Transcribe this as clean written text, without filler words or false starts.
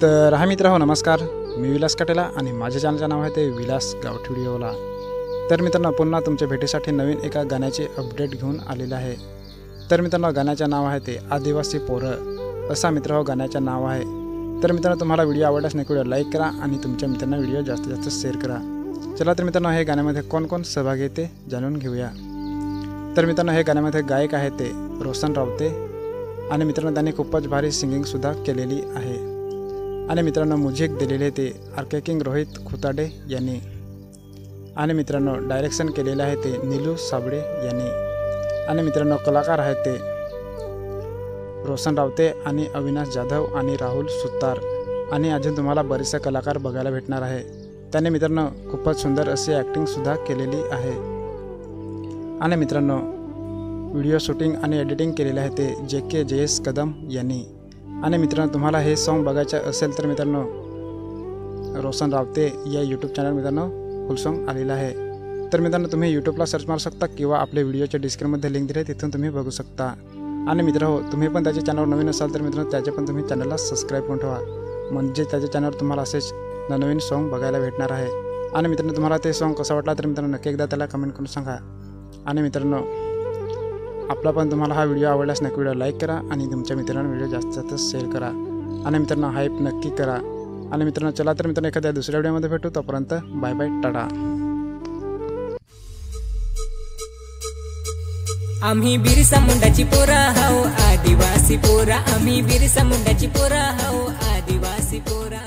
तर हा मित्र हो नमस्कार, मी विलास कटेला आणि माझ्या चॅनलचे नाव आहे ते विलास गावठी व्हिडिओला। तर मित्रांनो पुन्हा तुमच्या भेटीसाठी नवीन एका गाण्याचे अपडेट घेऊन आलेले आहे। तर मित्रांनो गाण्याचे नाव आहे ते आदिवासी पोरं असा मित्र हो गाण्याचे नाव आहे। तर मित्रांनो तुम्हाला व्हिडिओ आवडल्यास नक्की व्हिडिओ लाईक करा आणि तुमच्या मित्रांना व्हिडिओ जास्तीत जास्त शेअर करा। चला तर मित्रांनो हे गाण्यामध्ये कोण कोण सहभागी आहे ते जाणून घेऊया। तर मित्रांनो हे गाण्यामध्ये गायक आहे ते रोशन रावते आणि मित्रांनो त्यांनी खूपच भारी सिंगिंग सुद्धा केलेली आहे। आणि मित्रांनो म्युझिक दिलेले ते आर.के. किंग रोहित खुताडे यांनी आणि मित्रांनो डायरेक्शन केलेले आहे ते नीलू साबळे यांनी आणि मित्रांनो कलाकार आहेत ते रोशन रावते आणि अविनाश जाधव आणि राहुल सुतार आणि अजून तुम्हाला बरेचसे कलाकार बघायला भेटणार आहे। त्यांनी मित्रांनो खूपच सुंदर अशी ॲक्टिंग सुद्धा केलेली आहे। आणि मित्रांनो व्हिडिओ शूटिंग आणि एडिटिंग केलेले आहे ते JK कदम यांनी आणि मित्रांनो तुम्हाला हे सॉन्ग बघायचे असेल तर मित्रांनो रोशन रावते या यूट्यूब चॅनल मित्रांनो फुल सॉन्ग आलेलं आहे। तर मित्रांनो तुम्ही यूट्यूबला सर्च मारू शकता किंवा आपल्या व्हिडिओच्या डिस्क्रिप्शनमध्ये लिंक दिली आहे तिथून तुम्ही बघू शकता। आणि मित्र हो तुम्ही पण त्याच्या चॅनलवर नवीन असाल तर मित्रांनो त्याचे पण तुम्ही चॅनलला सबस्क्राईब करून ठेवा, म्हणजे त्याच्या चॅनलवर तुम्हाला असेच नवीन सॉन्ग बघायला भेटणार आहे। आणि मित्रांनो तुम्हाला ते सॉन्ग कसं वाटला तर मित्रांनो नक्की एकदा त्याला कमेंट करून सांगा। आणि मित्रांनो आपला पण तुम्हाला हा व्हिडिओ आवडल्यास नक्की व्हिडिओ लाईक करा आणि तुमच्या मित्रांना व्हिडिओ जास्तीत जास्त शेअर करा आणि मित्रांनो हाईप नक्की करा। आणि मित्रांनो चला तर मित्रांनो एखाद्या दुसऱ्या व्हिडिओमध्ये भेटू, तोपर्यंत बाय बाय टाटा। आम्ही बिरसा मुंडाची पोरा हाओ आदिवासी पोरा, आम्ही बिरसा मुंडाची पोरा हाओ आदिवासी पोरा।